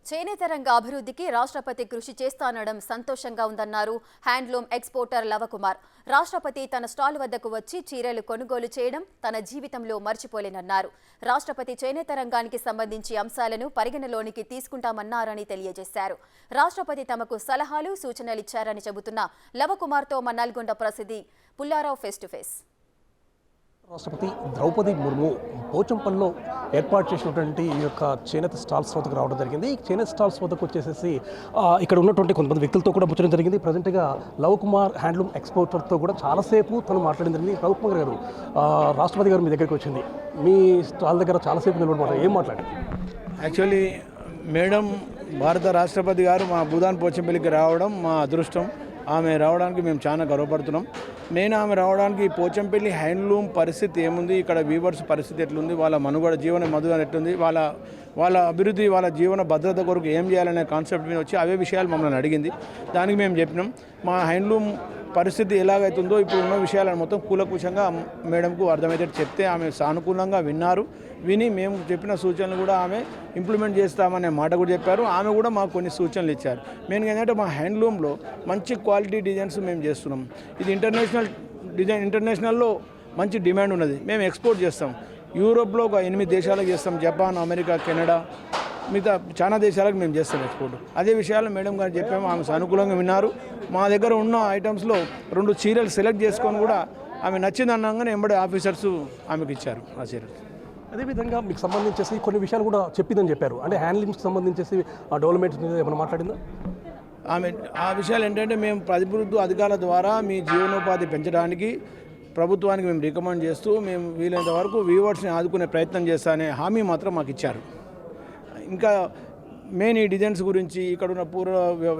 చేనేత రంగ అభివృద్ధికి రాష్ట్రపతి కృషి చేస్తానడం సంతోషంగా ఉందన్నారు హ్యాండ్లూమ్ ఎక్స్పోర్టర్ లవకుమార్. రాష్ట్రపతి తన స్టాల్ వద్దకు వచ్చి చీరలు కొనుగోలు చేయడం తన జీవితంలో మర్చిపోలేనన్నారు. రాష్ట్రపతి చేనేత రంగానికి సంబంధించి అంశాలను పరిగణలోనికి తీసుకుంటామన్నారని తెలియజేశారు. రాష్ట్రపతి తమకు సలహాలు సూచనలిచ్చారని చెబుతున్న లవకుమార్తో మా నల్గొండ ప్రసిద్ధి పుల్లారావు ఫేస్ టు ఫేస్. రాష్ట్రపతి ద్రౌపది ముర్ము పోచంపల్లిలో ఏర్పాటు చేసినటువంటి ఈ యొక్క చేనేత స్టాల్స్ వద్దకు రావడం జరిగింది. ఈ చేనేత స్టాల్స్ వద్దకు వచ్చేసేసి ఇక్కడ ఉన్నటువంటి కొంతమంది వ్యక్తులతో కూడా ముచ్చడం జరిగింది. ప్రజెంట్గా లవకుమార్ హ్యాండ్లూమ్ ఎక్స్పోర్టర్తో కూడా చాలాసేపు తను మాట్లాడడం జరిగింది. లవకుమార్ గారు, రాష్ట్రపతి గారు మీ దగ్గరికి వచ్చింది, మీ స్టాల్ దగ్గర చాలాసేపు నిలబడి ఏం మాట్లాడారు? యాక్చువల్లీ మేడం భారత రాష్ట్రపతి గారు మా భూదాన్ పోచంపల్లికి రావడం మా అదృష్టం. ఆమె రావడానికి మేము చాలా గర్వపడుతున్నాం. నేను ఆమె రావడానికి పోచంపల్లి హ్యాండ్లూమ్ పరిస్థితి ఏముంది, ఇక్కడ వీవర్స్ పరిస్థితి ఎట్లుంది, వాళ్ళ మనుగడ జీవన మధుగడ ఎట్లుంది, వాళ్ళ అభివృద్ధి, వాళ్ళ జీవన భద్రత కొరకు ఏం చేయాలనే కాన్సెప్ట్ మీద వచ్చి అవే విషయాలు మమ్మల్ని అడిగింది. దానికి మేము చెప్పినాం. మా హ్యాండ్లూమ్ పరిస్థితి ఎలాగైతుందో ఇప్పుడు ఉన్న విషయాలను మొత్తం కూలకుశంగా మేడంకు అర్థమయ్యేటట్టు చెప్తే ఆమె సానుకూలంగా విన్నారు. విని మేము చెప్పిన సూచనలు కూడా ఆమె ఇంప్లిమెంట్ చేస్తామనే మాట కూడా చెప్పారు. ఆమె కూడా మాకు కొన్ని సూచనలు ఇచ్చారు. మెయిన్ ఏంటంటే మా హ్యాండ్లూమ్లో మంచి క్వాలిటీ డిజైన్స్ మేము చేస్తున్నాం. ఇది ఇంటర్నేషనల్లో మంచి డిమాండ్ ఉన్నది. మేము ఎక్స్పోర్ట్ చేస్తాం. యూరోప్లో ఒక 8 దేశాలకు చేస్తాం. జపాన్, అమెరికా, కెనడా, మిగతా చాలా దేశాలకు మేము చేస్తాం ఎక్స్పోర్ట్. అదే విషయాలు మేడం గారు చెప్పాము. ఆమె సానుకూలంగా విన్నారు. మా దగ్గర ఉన్న ఐటమ్స్లో 2 చీరలు సెలెక్ట్ చేసుకొని కూడా ఆమె నచ్చింది అనగానే ఎంబడే ఆఫీసర్స్ ఆమెకు ఇచ్చారు ఆ చీరలు. అదేవిధంగా మీకు సంబంధించేసి కొన్ని విషయాలు కూడా చెప్పిందని చెప్పారు. అంటే హ్యాండ్లూమ్స్కి సంబంధించేసి డెవలప్మెంట్ మీద ఏమైనా మాట్లాడిందా? ఆమె ఆ విషయాలు ఏంటంటే మేము ప్రభుత్వ అధికారుల ద్వారా మీ జీవనోపాధి పెంచడానికి ప్రభుత్వానికి మేము రికమెండ్ చేస్తూ మేము వీలైనంత వరకు వ్యూవర్స్ని ఆదుకునే ప్రయత్నం చేస్తానే హామీ మాత్రం మాకు ఇచ్చారు. ఇంకా మెయిన్ ఈ డిజైన్స్ గురించి ఇక్కడ ఉన్న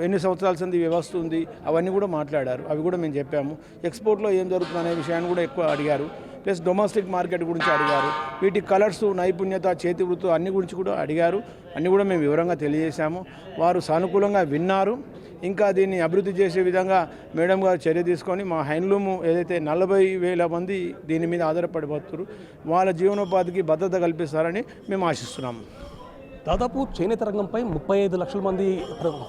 ఎన్ని సంవత్సరాల సంది వ్యవస్థ ఉంది అవన్నీ కూడా మాట్లాడారు. అవి కూడా మేము చెప్పాము. ఎక్స్పోర్ట్లో ఏం జరుగుతుంది అనే విషయాన్ని కూడా ఎక్కువ అడిగారు. ప్లస్ డొమెస్టిక్ మార్కెట్ గురించి అడిగారు. వీటి కలర్స్, నైపుణ్యత, చేతి వృత్తు అన్ని గురించి కూడా అడిగారు. అన్నీ కూడా మేము వివరంగా తెలియజేశాము. వారు సానుకూలంగా విన్నారు. ఇంకా దీన్ని అభివృద్ధి చేసే విధంగా మేడం గారు చర్య తీసుకొని మా హ్యాండ్లూమ్ ఏదైతే 40,000 మంది దీని మీద ఆధారపడిపోతున్నారు వాళ్ళ జీవనోపాధికి భద్రత కల్పిస్తారని మేము ఆశిస్తున్నాము. దాదాపు చేనేత రంగంపై 35 లక్షల మంది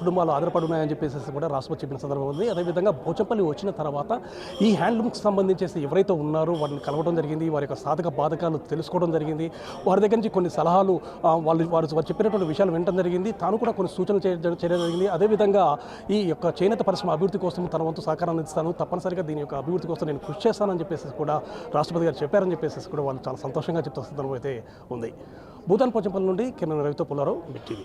కుటుంబాలు ఆధారపడి ఉన్నాయని చెప్పేసి కూడా రాష్ట్రపతి చెప్పిన సందర్భం ఉంది. అదేవిధంగా పోచంపల్లి వచ్చిన తర్వాత ఈ హ్యాండ్లూమ్కి సంబంధించేసి ఎవరైతే ఉన్నారో వారిని కలవడం జరిగింది. వారి యొక్క సాధక బాధకాలు తెలుసుకోవడం జరిగింది. వారి దగ్గర నుంచి కొన్ని సలహాలు వారు చెప్పినటువంటి విషయాలు వినడం జరిగింది. తాను కూడా కొన్ని సూచనలు చేయడం జరిగింది. అదేవిధంగా ఈ యొక్క చేనేత పరిశ్రమ అభివృద్ధి కోసం తన వంతు సహకారాన్ని ఇస్తాను, తప్పనిసరిగా దీని యొక్క అభివృద్ధి కోసం నేను కృషి చేస్తానని చెప్పేసి కూడా రాష్ట్రపతి గారు చెప్పారని చెప్పేసి కూడా వాళ్ళు చాలా సంతోషంగా చెప్తున్న సందర్భం అయితే ఉంది. భూదాన్ పోచంపల్లి నుండి కెమెరా రవితో పుల్లారావు, బిగ్ టీవీ.